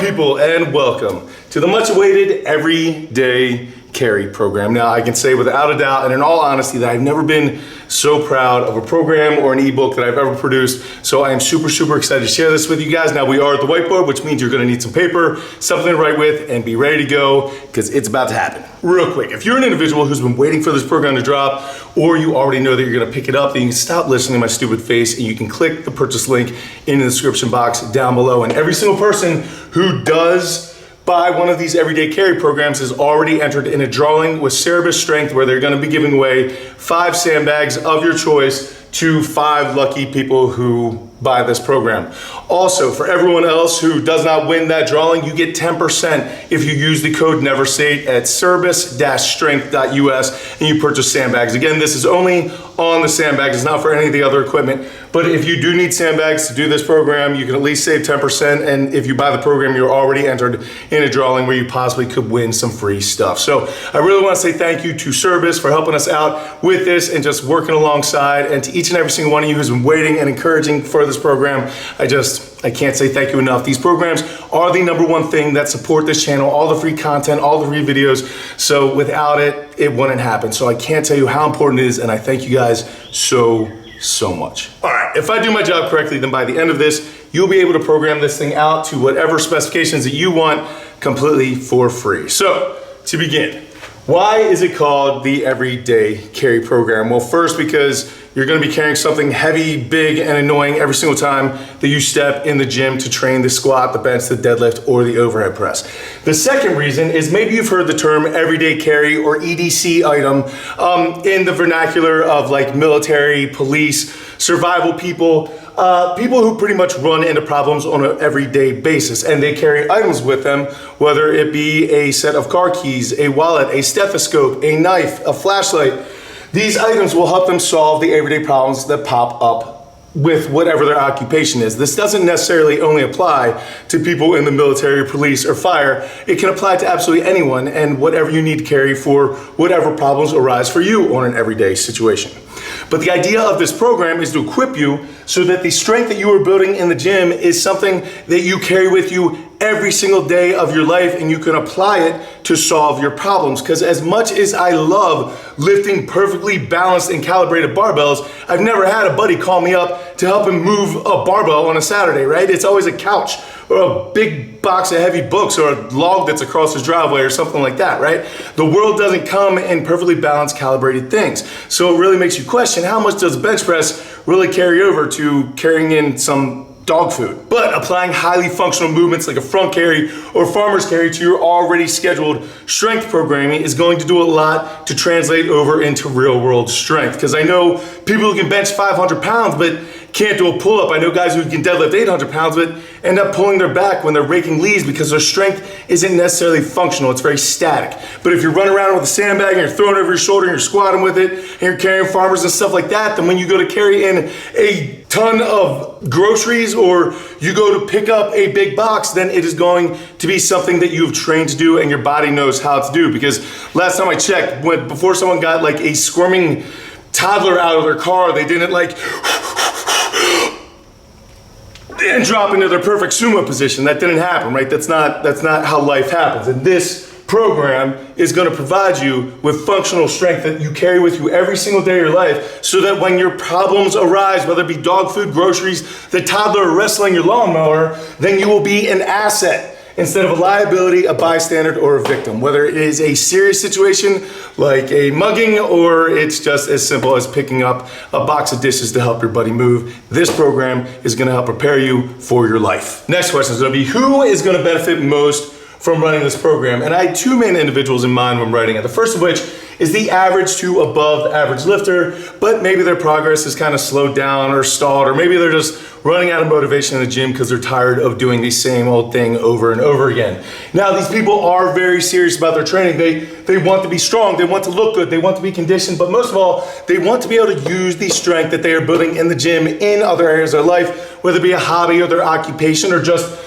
people, and welcome to the much awaited Everyday Carry program. Now, I can say without a doubt and in all honesty that I've never been so proud of a program or an ebook that I've ever produced. So I am super excited to share this with you guys. Now, we are at the whiteboard, which means you're gonna need some paper, something to write with, and be ready to go because it's about to happen. Real quick, if you're an individual who's been waiting for this program to drop, or you already know that you're gonna pick it up, then you can stop listening to my stupid face and you can click the purchase link in the description box down below. And every single person who does buy one of these Everyday Carry programs is already entered in a drawing with Cerebus Strength, where they're gonna be giving away 5 sandbags of your choice to 5 lucky people who buy this program. Also, for everyone else who does not win that drawing, you get 10% if you use the code NEVERSATE at cerebus-strength.us and you purchase sandbags. Again, this is only on the sandbags, it's not for any of the other equipment. But if you do need sandbags to do this program, you can at least save 10%. And if you buy the program, you're already entered in a drawing where you possibly could win some free stuff. So I really want to say thank you to Cerebus for helping us out with this and just working alongside, and to each and every single one of you who's been waiting and encouraging for this program. I can't say thank you enough. These programs are the #1 thing that support this channel, all the free content, all the free videos. So without it, it wouldn't happen. So I can't tell you how important it is, and I thank you guys so much. All right, if I do my job correctly, then by the end of this, you'll be able to program this thing out to whatever specifications that you want completely for free. So to begin, why is it called the Everyday Carry program? Well, first, because you're gonna be carrying something heavy, big, and annoying every single time that you step in the gym to train the squat, the bench, the deadlift, or the overhead press. The second reason is maybe you've heard the term Everyday Carry or EDC item in the vernacular of like military, police, survival people, people who pretty much run into problems on an everyday basis, and they carry items with them, whether it be a set of car keys, a wallet, a stethoscope, a knife, a flashlight. These items will help them solve the everyday problems that pop up with whatever their occupation is. This doesn't necessarily only apply to people in the military, police, or fire. It can apply to absolutely anyone and whatever you need to carry for whatever problems arise for you on an everyday situation. But the idea of this program is to equip you so that the strength that you are building in the gym is something that you carry with you every single day of your life, and you can apply it to solve your problems. Because as much as I love lifting perfectly balanced and calibrated barbells, I've never had a buddy call me up to help him move a barbell on a Saturday, right? It's always a couch or a big box of heavy books or a log that's across his driveway or something like that, right? The world doesn't come in perfectly balanced, calibrated things. So it really makes you question, how much does bench press really carry over to carrying in some dog food? But applying highly functional movements like a front carry or farmer's carry to your already scheduled strength programming is going to do a lot to translate over into real world strength. Because I know people who can bench 500 pounds but can't do a pull-up. I know guys who can deadlift 800 pounds but end up pulling their back when they're raking leads because their strength isn't necessarily functional, it's very static. But if you're running around with a sandbag and you're throwing it over your shoulder and you're squatting with it and you're carrying farmers and stuff like that, then when you go to carry in a ton of groceries or you go to pick up a big box, then it is going to be something that you've trained to do and your body knows how to do. Because last time I checked, before someone got like a squirming toddler out of their car, they didn't like and drop into their perfect sumo position. That didn't happen, right? That's not how life happens. And this program is going to provide you with functional strength that you carry with you every single day of your life, so that when your problems arise, whether it be dog food, groceries, the toddler wrestling your lawnmower, then you will be an asset instead of a liability, a bystander, or a victim. Whether it is a serious situation like a mugging, or it's just as simple as picking up a box of dishes to help your buddy move, this program is gonna help prepare you for your life. Next question is gonna be, who is gonna benefit most from running this program? And I had 2 main individuals in mind when writing it. The first of which is the average to above average lifter, but maybe their progress is kind of slowed down or stalled, or maybe they're just running out of motivation in the gym because they're tired of doing the same old thing over and over again. Now, these people are very serious about their training. They want to be strong, they want to look good, they want to be conditioned, but most of all, they want to be able to use the strength that they are building in the gym in other areas of their life, whether it be a hobby or their occupation, or just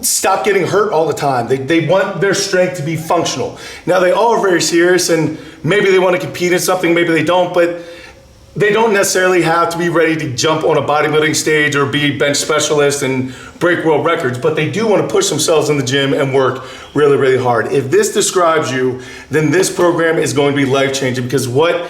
stop getting hurt all the time. They want their strength to be functional. Now, they all are very serious, and maybe they want to compete in something, maybe they don't, but they don't necessarily have to be ready to jump on a bodybuilding stage or be bench specialist and break world records, but they do want to push themselves in the gym and work really, really hard. If this describes you, then this program is going to be life-changing, because what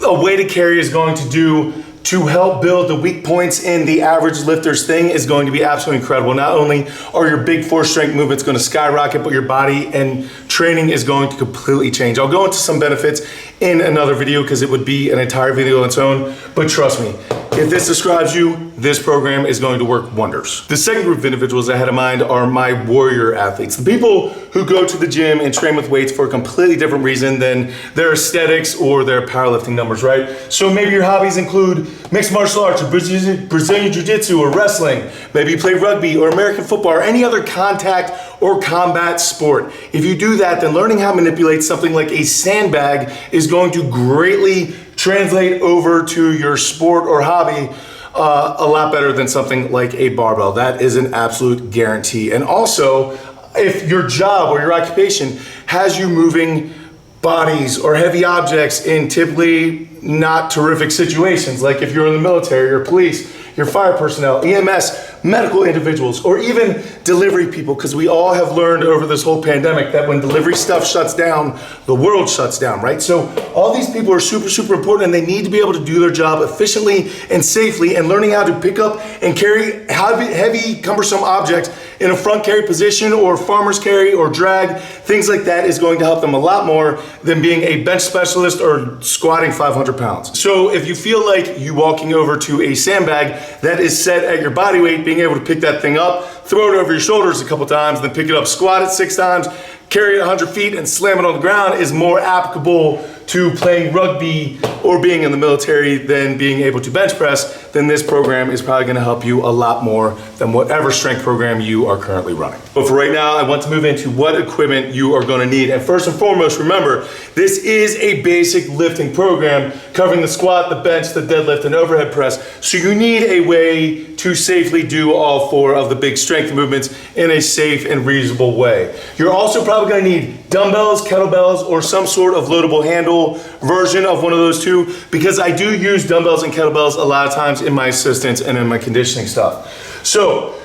a weighted carry is going to do to help build the weak points in the average lifter's thing is going to be absolutely incredible. Not only are your big force strength movements going to skyrocket, but your body and training is going to completely change. I'll go into some benefits in another video because it would be an entire video on its own, but trust me, if this describes you, this program is going to work wonders. The second group of individuals I had in mind are my warrior athletes, the people who go to the gym and train with weights for a completely different reason than their aesthetics or their powerlifting numbers, right? So maybe your hobbies include mixed martial arts or Brazilian jiu-jitsu or wrestling. Maybe you play rugby or American football or any other contact or combat sport. If you do that, then learning how to manipulate something like a sandbag is going to greatly translate over to your sport or hobby a lot better than something like a barbell. That is an absolute guarantee. And also, if your job or your occupation has you moving bodies or heavy objects in typically not terrific situations, like if you're in the military or police, your fire personnel, EMS, medical individuals, or even delivery people, because we all have learned over this whole pandemic that when delivery stuff shuts down, the world shuts down, right? So all these people are super, super important, and they need to be able to do their job efficiently and safely, and learning how to pick up and carry heavy, cumbersome objects in a front carry position or farmer's carry or drag, things like that is going to help them a lot more than being a bench specialist or squatting 500 pounds. So if you feel like you walking over to a sandbag that is set at your body weight, being able to pick that thing up, throw it over your shoulders a couple times, then pick it up, squat it 6 times, carry it 100 feet and slam it on the ground is more applicable to playing rugby or being in the military than being able to bench press, then this program is probably gonna help you a lot more than whatever strength program you are currently running. But for right now, I want to move into what equipment you are gonna need. And first and foremost, remember, this is a basic lifting program covering the squat, the bench, the deadlift, and overhead press. So you need a way to safely do all 4 of the big strength movements in a safe and reasonable way. You're also probably gonna need dumbbells, kettlebells, or some sort of loadable handle version of one of those two, because I do use dumbbells and kettlebells a lot of times in my assistance and in my conditioning stuff. So,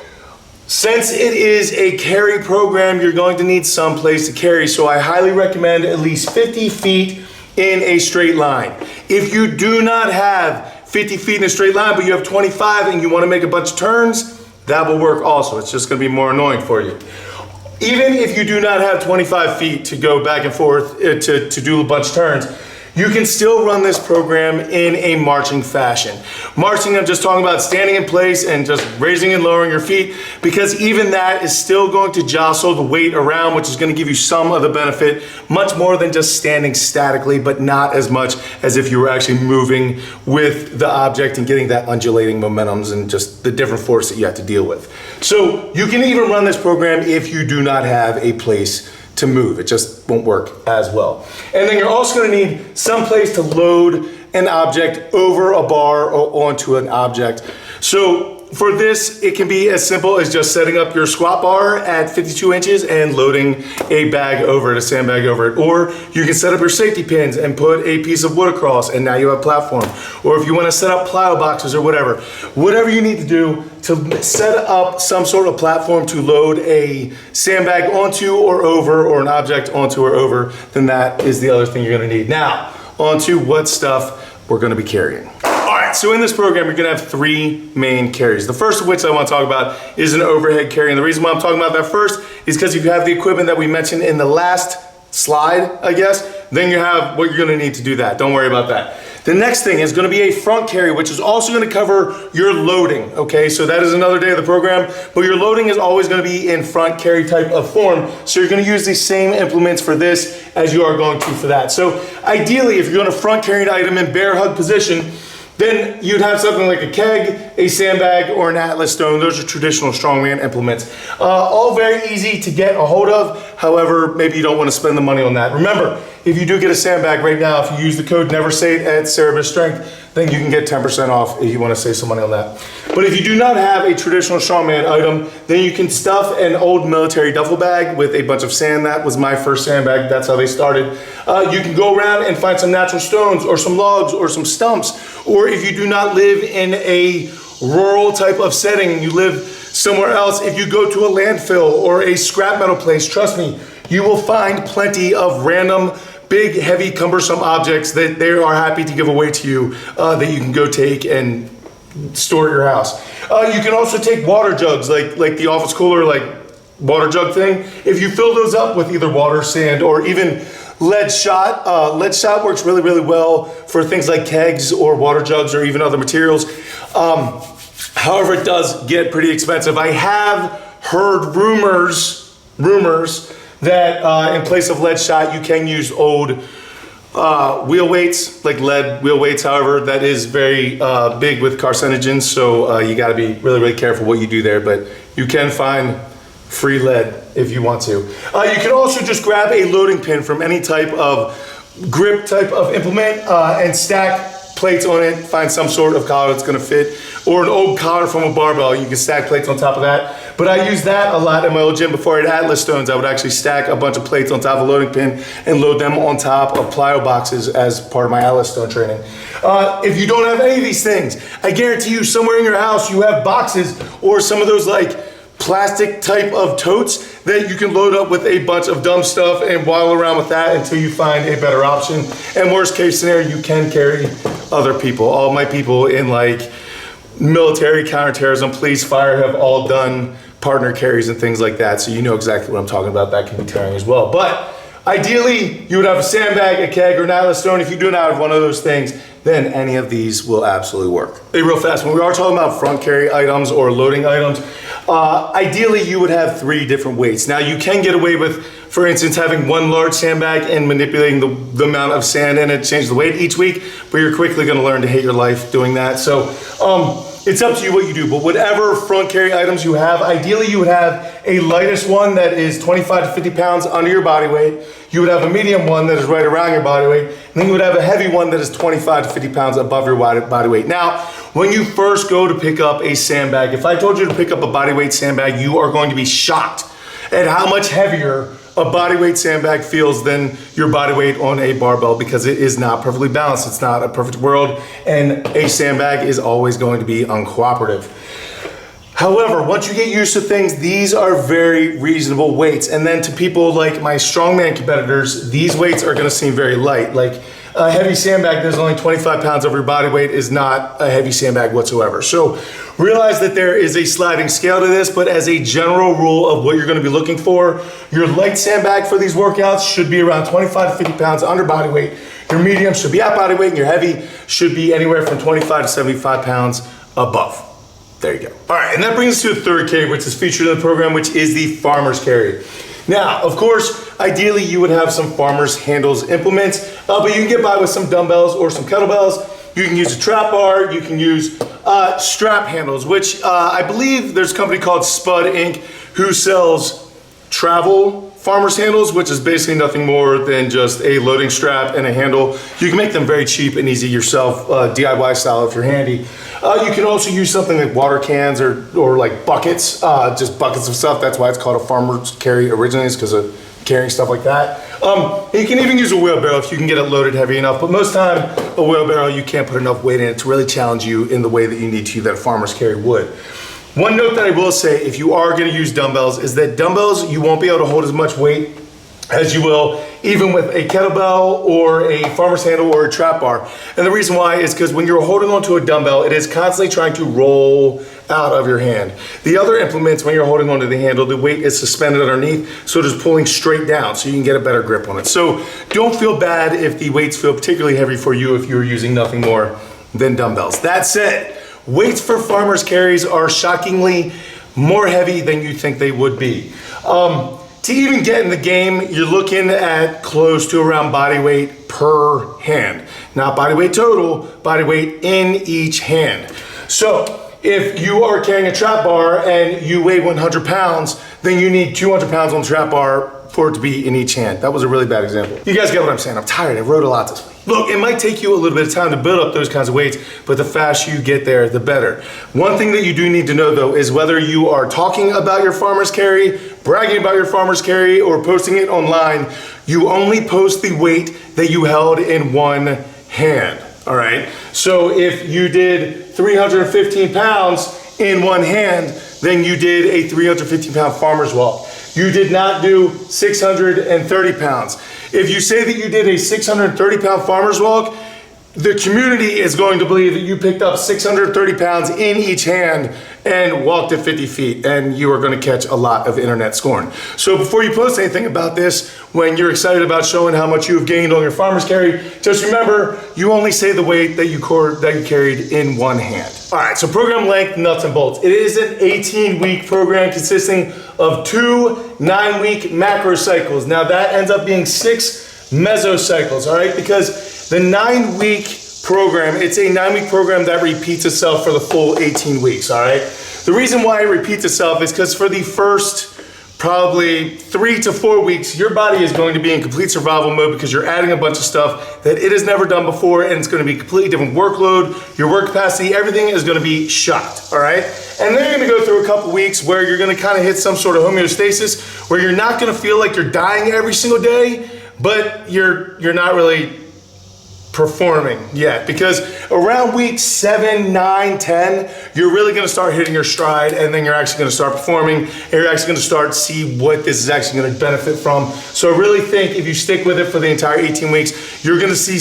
since it is a carry program, you're going to need some place to carry, so I highly recommend at least 50 feet in a straight line. If you do not have 50 feet in a straight line, but you have 25 and you want to make a bunch of turns, that will work also. It's just going to be more annoying for you. Even if you do not have 25 feet to go back and forth to do a bunch of turns, you can still run this program in a marching fashion. Marching, I'm just talking about standing in place and just raising and lowering your feet, because even that is still going to jostle the weight around, which is going to give you some of the benefit, much more than just standing statically, but not as much as if you were actually moving with the object and getting that undulating momentums and just the different force that you have to deal with. So you can even run this program if you do not have a place to move. It just won't work as well. And then you're also going to need some place to load an object over a bar or onto an object. So for this, it can be as simple as just setting up your squat bar at 52 inches and loading a bag over it, a sandbag over it. Or you can set up your safety pins and put a piece of wood across, and now you have a platform. Or if you want to set up plyo boxes or whatever you need to do to set up some sort of platform to load a sandbag onto or over, or an object onto or over, then that is the other thing you're going to need. Now, onto what stuff we're going to be carrying. So in this program, you're gonna have 3 main carries. The first of which I wanna talk about is an overhead carry. And the reason why I'm talking about that first is because if you have the equipment that we mentioned in the last slide, I guess, then you have what you're gonna need to do that. Don't worry about that. The next thing is gonna be a front carry, which is also gonna cover your loading, okay? So that is another day of the program, but your loading is always gonna be in front carry type of form. So you're gonna use the same implements for this as you are going to for that. So ideally, if you're gonna front carry an item in BearHug position, then you'd have something like a keg, a sandbag, or an Atlas stone. Those are traditional strongman implements. All very easy to get a hold of. However, maybe you don't want to spend the money on that. Remember, if you do get a sandbag right now, if you use the code NEVERSATE at Cerebus Strength, then you can get 10% off if you want to save some money on that. But if you do not have a traditional strongman item, then you can stuff an old military duffel bag with a bunch of sand. That was my first sandbag. That's how they started. You can go around and find some natural stones or some logs or some stumps. Or if you do not live in a rural type of setting and you live somewhere else, if you go to a landfill or a scrap metal place, trust me, you will find plenty of random, big, heavy, cumbersome objects that they are happy to give away to you that you can go take and store at your house. You can also take water jugs, like the office cooler, like water jug thing. If you fill those up with either water, sand, or even lead shot. Lead shot works really, really well for things like kegs or water jugs or even other materials. However, it does get pretty expensive. I have heard rumors that in place of lead shot, you can use old wheel weights, like lead wheel weights. However, that is very big with carcinogens, so you gotta be really, really careful what you do there, but you can find free lead if you want to. You can also just grab a loading pin from any type of grip type of implement and stack plates on it, find some sort of collar that's gonna fit, or an old collar from a barbell, you can stack plates on top of that. But I use that a lot in my old gym. Before I had Atlas stones, I would actually stack a bunch of plates on top of a loading pin and load them on top of plyo boxes as part of my Atlas stone training. If you don't have any of these things, I guarantee you somewhere in your house you have boxes or some of those like plastic type of totes that you can load up with a bunch of dumb stuff and waddle around with that until you find a better option. And worst case scenario, you can carry other people. All my people in like military, counterterrorism, police, fire have all done partner carries and things like that. So you know exactly what I'm talking about. That can be carrying as well. But ideally, you would have a sandbag, a keg, or an Atlas stone. If you do not have one of those things, then any of these will absolutely work. Hey, real fast, when we are talking about front carry items or loading items, ideally you would have 3 different weights. Now you can get away with, for instance, having one large sandbag and manipulating the amount of sand in it to change the weight each week, but you're quickly gonna learn to hate your life doing that. So it's up to you what you do, but whatever front carry items you have, ideally you would have a lightest one that is 25 to 50 pounds under your body weight. You would have a medium one that is right around your body weight, and then you would have a heavy one that is 25 to 50 pounds above your body weight. Now, when you first go to pick up a sandbag, if I told you to pick up a body weight sandbag, you are going to be shocked at how much heavier a body weight sandbag feels than your body weight on a barbell, because it is not perfectly balanced. It's not a perfect world, and a sandbag is always going to be uncooperative. However, once you get used to things, these are very reasonable weights. And then to people like my strongman competitors, these weights are gonna seem very light. Like a heavy sandbag that's only 25 pounds over your body weight is not a heavy sandbag whatsoever. So realize that there is a sliding scale to this, but as a general rule of what you're gonna be looking for, your light sandbag for these workouts should be around 25 to 50 pounds under body weight. Your medium should be at body weight, and your heavy should be anywhere from 25 to 75 pounds above. There you go. All right, and that brings us to the third carry, which is featured in the program, which is the farmer's carry. Now, of course, ideally you would have some farmer's handles implements, but you can get by with some dumbbells or some kettlebells. You can use a trap bar, you can use strap handles, which I believe there's a company called Spud Inc. who sells travel farmer's handles, which is basically nothing more than just a loading strap and a handle. You can make them very cheap and easy yourself, DIY style if you're handy. You can also use something like water cans or like buckets, just buckets of stuff. That's why it's called a farmer's carry originally, is because of carrying stuff like that. You can even use a wheelbarrow if you can get it loaded heavy enough, but most time a wheelbarrow, you can't put enough weight in it to really challenge you in the way that you need to, that a farmer's carry would. One note that I will say, if you are gonna use dumbbells, is that dumbbells, you won't be able to hold as much weight as you will even with a kettlebell or a farmer's handle or a trap bar. And the reason why is because when you're holding onto a dumbbell, it is constantly trying to roll out of your hand. The other implements, when you're holding onto the handle, the weight is suspended underneath, so it is pulling straight down so you can get a better grip on it. So don't feel bad if the weights feel particularly heavy for you if you're using nothing more than dumbbells. That said, weights for farmer's carries are shockingly more heavy than you think they would be. To even get in the game, you're looking at close to around body weight per hand. Not body weight total, body weight in each hand. So if you are carrying a trap bar and you weigh 100 pounds, then you need 200 pounds on the trap bar for it to be in each hand. That was a really bad example. You guys get what I'm saying. I'm tired. I wrote a lot this week. Look, it might take you a little bit of time to build up those kinds of weights, but the faster you get there, the better. One thing that you do need to know though is whether you are talking about your farmer's carry, bragging about your farmer's carry, or posting it online, you only post the weight that you held in one hand, all right? So if you did 315 pounds in one hand, then you did a 315-pound farmer's walk. You did not do 630 pounds. If you say that you did a 630-pound farmer's walk, the community is going to believe that you picked up 630 pounds in each hand and walked at 50 feet, and you are going to catch a lot of internet scorn. So before you post anything about this, when you're excited about showing how much you have gained on your farmer's carry, just remember, you only say the weight that you carried in one hand. All right, so program length, nuts and bolts. It is an 18-week program consisting of 2 9-week macro cycles. Now that ends up being 6 mesocycles, all right? Because the 9-week program, it's a 9-week program that repeats itself for the full 18 weeks, all right? The reason why it repeats itself is because for the first probably 3 to 4 weeks, your body is going to be in complete survival mode because you're adding a bunch of stuff that it has never done before, and it's going to be a completely different workload, your work capacity, everything is going to be shot, all right? And then you're going to go through a couple weeks where you're going to kind of hit some sort of homeostasis where you're not going to feel like you're dying every single day, but you're not really performing yet, because around week 7, 9, 10, you're really going to start hitting your stride, and then you're actually going to start performing, and you're actually going to start to see what this is actually going to benefit from. So I really think if you stick with it for the entire 18 weeks, you're going to see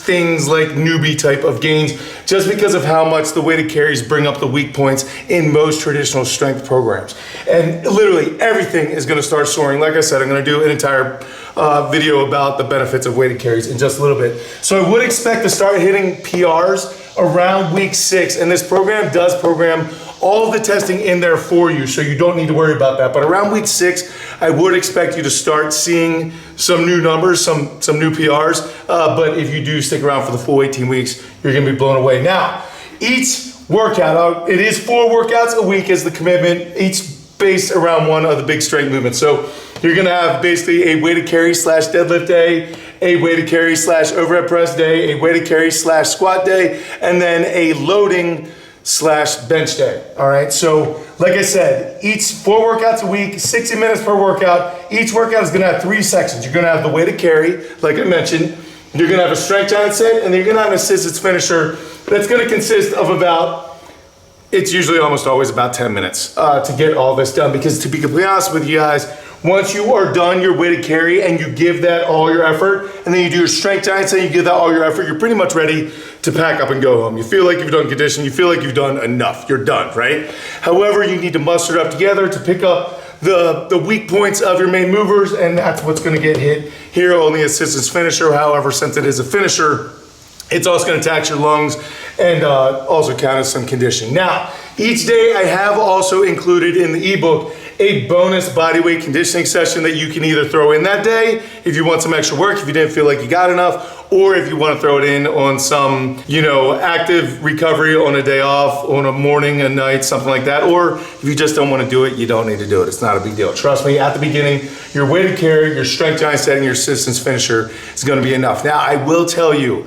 things like newbie type of gains, just because of how much the weighted carries bring up the weak points in most traditional strength programs. And literally everything is going to start soaring. Like I said, I'm going to do an entire video about the benefits of weighted carries in just a little bit. So I would expect to start hitting PRs around week 6, and this program does program all of the testing in there for you, so you don't need to worry about that. But around week 6, I would expect you to start seeing some new numbers, some new PRs, but if you do stick around for the full 18 weeks, you're gonna be blown away. Now, each workout, it is 4 workouts a week is the commitment, each based around one of the big strength movements. So you're gonna have basically a weighted carry / deadlift day, a weighted carry / overhead press day, a weighted carry / squat day, and then a loading / bench day. All right, so like I said, each 4 workouts a week, 60 minutes per workout. Each workout is gonna have 3 sections. You're gonna have the weighted carry, like I mentioned. You're gonna have a strength giant set, and then you're gonna have an assistance finisher that's gonna consist of it's usually almost always about 10 minutes to get all this done, because to be completely honest with you guys, once you are done your weighted carry and you give that all your effort, and then you do your strength giant set, you give that all your effort, you're pretty much ready to pack up and go home. You feel like you've done conditioning, you feel like you've done enough, you're done, right? However, you need to muster it up together to pick up the weak points of your main movers, and that's what's gonna get hit here on the assistance finisher. However, since it is a finisher, it's also gonna tax your lungs and also count as some conditioning. Now, each day I have also included in the ebook a bonus bodyweight conditioning session that you can either throw in that day if you want some extra work, if you didn't feel like you got enough, or if you want to throw it in on some, active recovery on a day off, on a morning, a night, something like that. Or if you just don't want to do it, you don't need to do it. It's not a big deal. Trust me, at the beginning, your weighted carry, your strength giant set, and your assistance finisher is going to be enough. Now, I will tell you,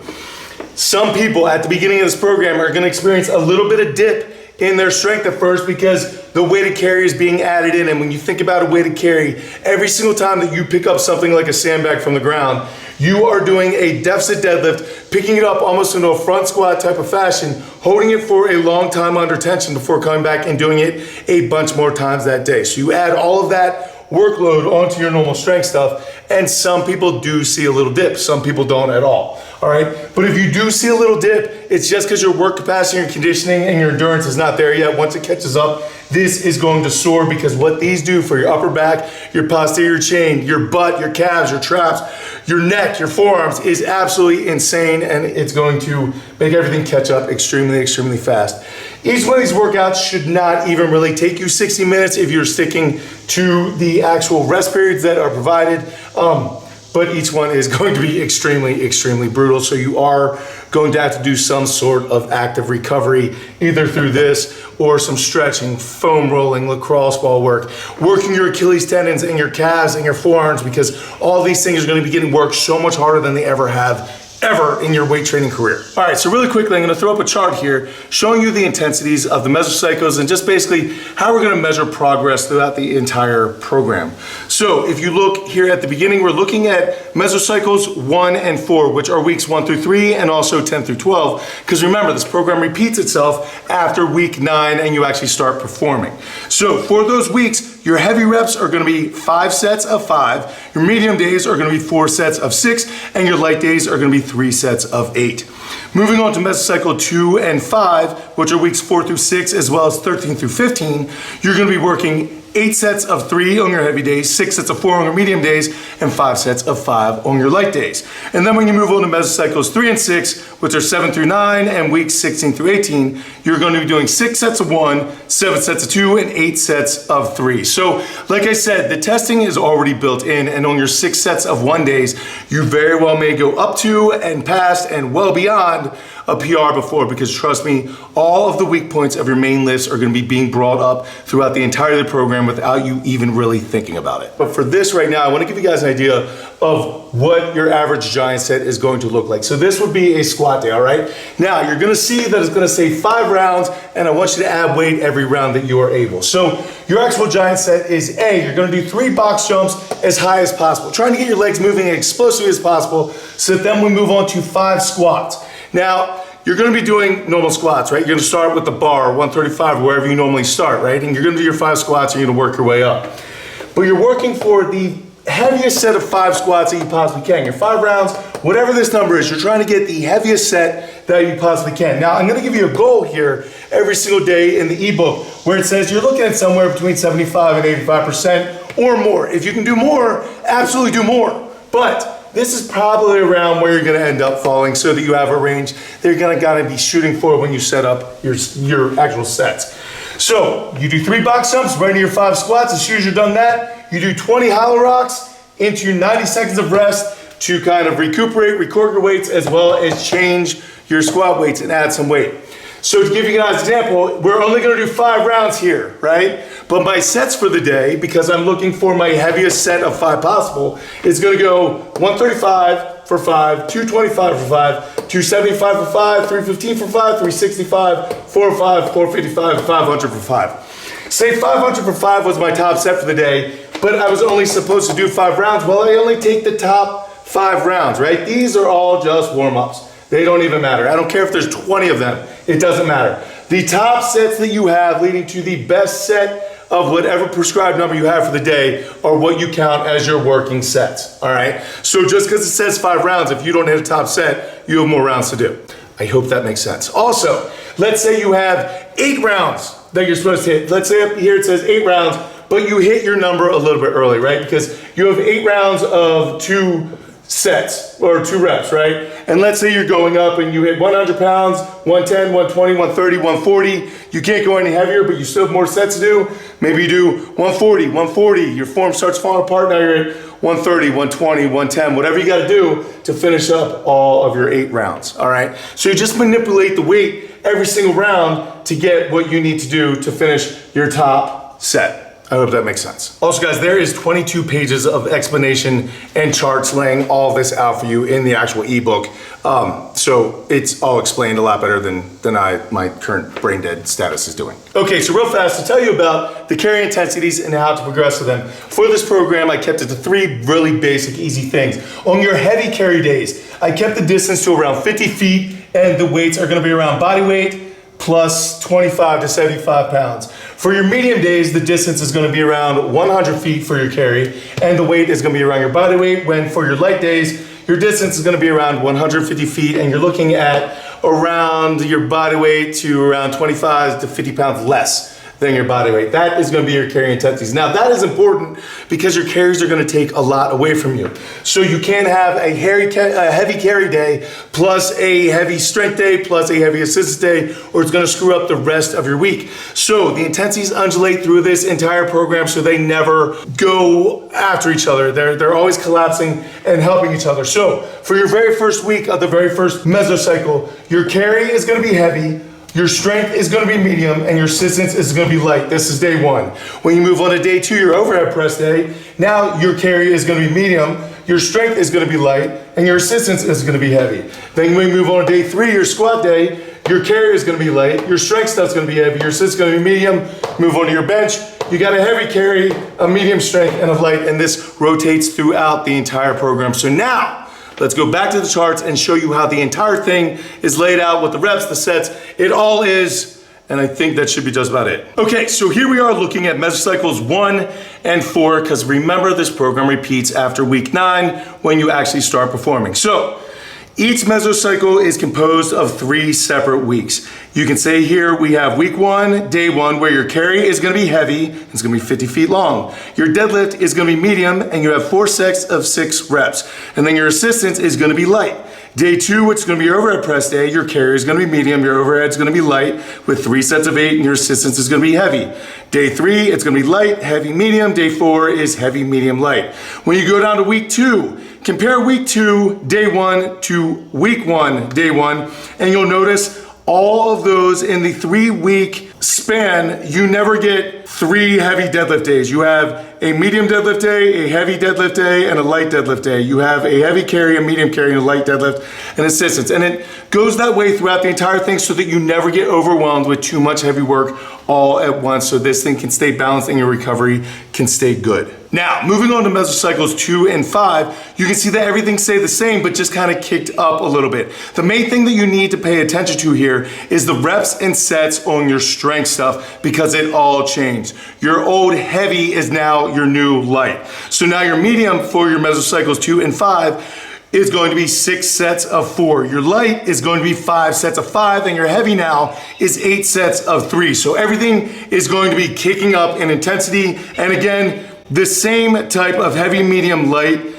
some people at the beginning of this program are going to experience a little bit of dip in their strength at first, because the weighted carry is being added in. And when you think about a weighted carry, every single time that you pick up something like a sandbag from the ground, you are doing a deficit deadlift, picking it up almost into a front squat type of fashion, holding it for a long time under tension before coming back and doing it a bunch more times that day. So you add all of that workload onto your normal strength stuff, and some people do see a little dip, some people don't at all. All right, but if you do see a little dip, it's just because your work capacity, your conditioning, and your endurance is not there yet. Once it catches up, this is going to soar, because what these do for your upper back, your posterior chain, your butt, your calves, your traps, your neck, your forearms is absolutely insane, and it's going to make everything catch up extremely, extremely fast. Each one of these workouts should not even really take you 60 minutes if you're sticking to the actual rest periods that are provided. but each one is going to be extremely, extremely brutal. So you are going to have to do some sort of active recovery, either through this or some stretching, foam rolling, lacrosse ball work, working your Achilles tendons and your calves and your forearms, because all these things are going to be getting worked so much harder than they ever have in your weight training career. All right, so really quickly, I'm gonna throw up a chart here showing you the intensities of the mesocycles and just basically how we're gonna measure progress throughout the entire program. So if you look here at the beginning, we're looking at mesocycles 1 and 4, which are weeks 1 through 3 and also 10 through 12. Because remember, this program repeats itself after week 9 and you actually start performing. So for those weeks, your heavy reps are gonna be 5 sets of 5, your medium days are gonna be 4 sets of 6, and your light days are gonna be 3 sets of 8. Moving on to mesocycle 2 and 5, which are weeks 4 through 6, as well as 13 through 15, you're gonna be working 8 sets of 3 on your heavy days, 6 sets of 4 on your medium days, and 5 sets of 5 on your light days. And then when you move on to mesocycles 3 and 6, which are 7 through 9 and weeks 16 through 18, you're going to be doing 6 sets of 1, 7 sets of 2, and 8 sets of 3. So like I said, the testing is already built in, and on your 6 sets of 1 days, you very well may go up to and past and well beyond a PR before, because trust me, all of the weak points of your main lifts are going to be being brought up throughout the entirety of the program without you even really thinking about it. But for this right now, I want to give you guys an idea of what your average giant set is going to look like. So this would be a squat day, all right? Now you're going to see that it's going to say 5 rounds, and I want you to add weight every round that you are able. So your actual giant set is A, you're going to do 3 box jumps as high as possible, trying to get your legs moving as explosively as possible, so that then we move on to 5 squats. Now, you're gonna be doing normal squats, right? You're gonna start with the bar, 135, or wherever you normally start, right? And you're gonna do your 5 squats and you're gonna work your way up. But you're working for the heaviest set of 5 squats that you possibly can. Your 5 rounds, whatever this number is, you're trying to get the heaviest set that you possibly can. Now, I'm gonna give you a goal here every single day in the ebook, where it says you're looking at somewhere between 75 and 85% or more. If you can do more, absolutely do more. But this is probably around where you're gonna end up falling, so that you have a range that you're gonna gotta be shooting for when you set up your actual sets. So you do 3 box jumps right into your 5 squats. As soon as you're done that, you do 20 hollow rocks into your 90 seconds of rest to kind of recuperate, record your weights, as well as change your squat weights and add some weight. So to give you guys an example, we're only gonna do 5 rounds here, right? But my sets for the day, because I'm looking for my heaviest set of 5 possible, is gonna go 135 for 5, 225 for 5, 275 for 5, 315 for 5, 365, 405, 455, 500 for 5. Say 500 for 5 was my top set for the day, but I was only supposed to do 5 rounds. Well, I only take the top 5 rounds, right? These are all just warm-ups. They don't even matter. I don't care if there's 20 of them. It doesn't matter. The top sets that you have leading to the best set of whatever prescribed number you have for the day are what you count as your working sets, all right? So just because it says 5 rounds, if you don't hit a top set, you have more rounds to do. I hope that makes sense. Also, let's say you have 8 rounds that you're supposed to hit. Let's say up here it says 8 rounds, but you hit your number a little bit early, right? Because you have 8 rounds of 2 sets or 2 reps, right? And let's say you're going up and you hit 100 pounds, 110, 120, 130, 140. You can't go any heavier, but you still have more sets to do. Maybe you do 140, 140. Your form starts falling apart. Now you're at 130, 120, 110, whatever you got to do to finish up all of your 8 rounds. All right. So you just manipulate the weight every single round to get what you need to do to finish your top set. I hope that makes sense. Also guys, there is 22 pages of explanation and charts laying all this out for you in the actual ebook. So it's all explained a lot better than my current brain dead status is doing. Okay, so real fast to tell you about the carry intensities and how to progress with them. For this program, I kept it to 3 really basic, easy things. On your heavy carry days, I kept the distance to around 50 feet and the weights are gonna be around body weight plus 25 to 75 pounds. For your medium days, the distance is gonna be around 100 feet for your carry, and the weight is gonna be around your body weight, when for your light days, your distance is gonna be around 150 feet, and you're looking at around your body weight to around 25 to 50 pounds less than your body weight. That is going to be your carry intensities. Now that is important because your carries are going to take a lot away from you. So you can't have a heavy carry day plus a heavy strength day plus a heavy assistance day, or it's going to screw up the rest of your week. So the intensities undulate through this entire program so they never go after each other. They're always collapsing and helping each other. So for your very first week of the very first mesocycle, your carry is going to be heavy, your strength is going to be medium, and your assistance is going to be light. This is day one. When you move on to day two, your overhead press day, now your carry is going to be medium, your strength is going to be light, and your assistance is going to be heavy. Then when you move on to day three, your squat day, your carry is going to be light, your strength stuff's going to be heavy, your assistance is going to be medium. Move on to your bench, you got a heavy carry, a medium strength, and a light, and this rotates throughout the entire program. So now, let's go back to the charts and show you how the entire thing is laid out with the reps, the sets, it all is, and I think that should be just about it. Okay, so here we are looking at mesocycles 1 and 4, because remember this program repeats after week 9 when you actually start performing. So, each mesocycle is composed of 3 separate weeks. You can say here we have week 1, day 1, where your carry is going to be heavy, it's going to be 50 feet long. Your deadlift is going to be medium, and you have 4 sets of 6 reps. And then your assistance is going to be light. Day 2, which is going to be your overhead press day, your carry is going to be medium, your overhead is going to be light with 3 sets of 8, and your assistance is going to be heavy. Day 3, it's going to be light, heavy, medium. Day 4 is heavy, medium, light. When you go down to week 2, compare week 2, day 1 to week 1, day 1, and you'll notice all of those in the 3-week span, you never get 3 heavy deadlift days. You have a medium deadlift day, a heavy deadlift day, and a light deadlift day. You have a heavy carry, a medium carry, and a light deadlift, and assistance. And it goes that way throughout the entire thing so that you never get overwhelmed with too much heavy work all at once, so this thing can stay balanced and your recovery can stay good. Now, moving on to mesocycles 2 and 5, you can see that everything stayed the same, but just kind of kicked up a little bit. The main thing that you need to pay attention to here is the reps and sets on your strength stuff, because it all changed. Your old heavy is now your new light. So now your medium for your mesocycles 2 and 5 is going to be 6 sets of 4. Your light is going to be 5 sets of 5, and your heavy now is 8 sets of 3. So everything is going to be kicking up in intensity, and again, the same type of heavy, medium, light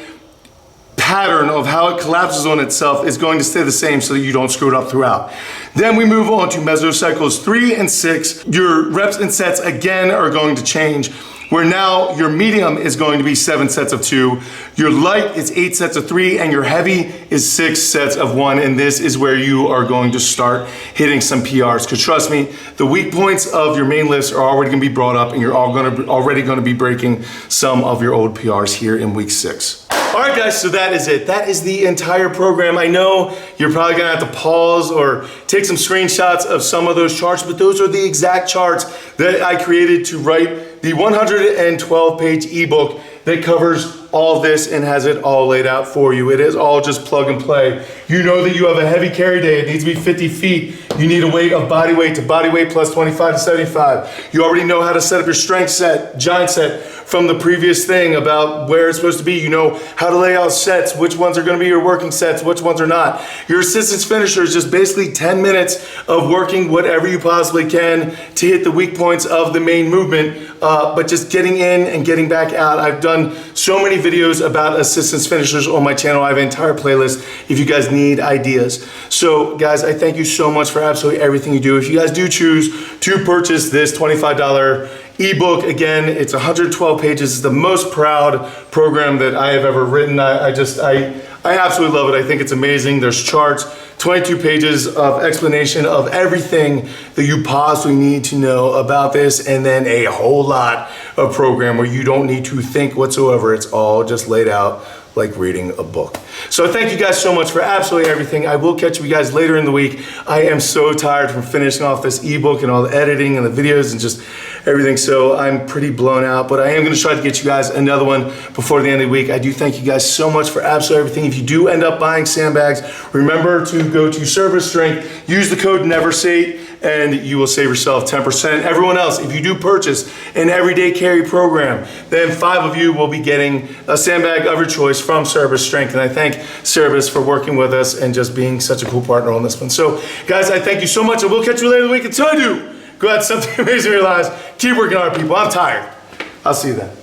pattern of how it collapses on itself is going to stay the same so that you don't screw it up throughout. Then we move on to mesocycles 3 and 6. Your reps and sets again are going to change, where now your medium is going to be 7 sets of 2, your light is 8 sets of 3, and your heavy is 6 sets of 1, and this is where you are going to start hitting some PRs, because trust me, the weak points of your main lifts are already going to be brought up, and you're already going to be breaking some of your old PRs here in week 6. All right, guys, so that is it. That is the entire program. I know you're probably gonna have to pause or take some screenshots of some of those charts, but those are the exact charts that I created to write the 112-page ebook that covers all this and has it all laid out for you. It is all just plug and play. You know that you have a heavy carry day. It needs to be 50 feet. You need a weight of body weight to body weight plus 25 to 75. You already know how to set up your strength set, giant set from the previous thing about where it's supposed to be. You know how to lay out sets, which ones are going to be your working sets, which ones are not. Your assistance finisher is just basically 10 minutes of working whatever you possibly can to hit the weak points of the main movement, but just getting in and getting back out. I've done so many videos about assistance finishers on my channel. I have an entire playlist if you guys need ideas. So guys, I thank you so much for absolutely everything you do. If you guys do choose to purchase this $25 ebook, again, it's 112 pages. It's the most proud program that I have ever written. I absolutely love it. I think it's amazing. There's charts, 22 pages of explanation of everything that you possibly need to know about this, and then a whole lot of program where you don't need to think whatsoever. It's all just laid out like reading a book. So thank you guys so much for absolutely everything. I will catch you guys later in the week. I am so tired from finishing off this ebook and all the editing and the videos and just everything, so I'm pretty blown out, but I am gonna try to get you guys another one before the end of the week. I do thank you guys so much for absolutely everything. If you do end up buying sandbags, remember to go to Service Strength, use the code NEVERSATE, and you will save yourself 10%. Everyone else, if you do purchase an everyday carry program, then 5 of you will be getting a sandbag of your choice from Service Strength, and I thank Service for working with us and just being such a cool partner on this one. So guys, I thank you so much, and we'll catch you later in the week. Until I do, Go out, something amazing in your lives. Keep working hard, people. I'm tired. I'll see you then.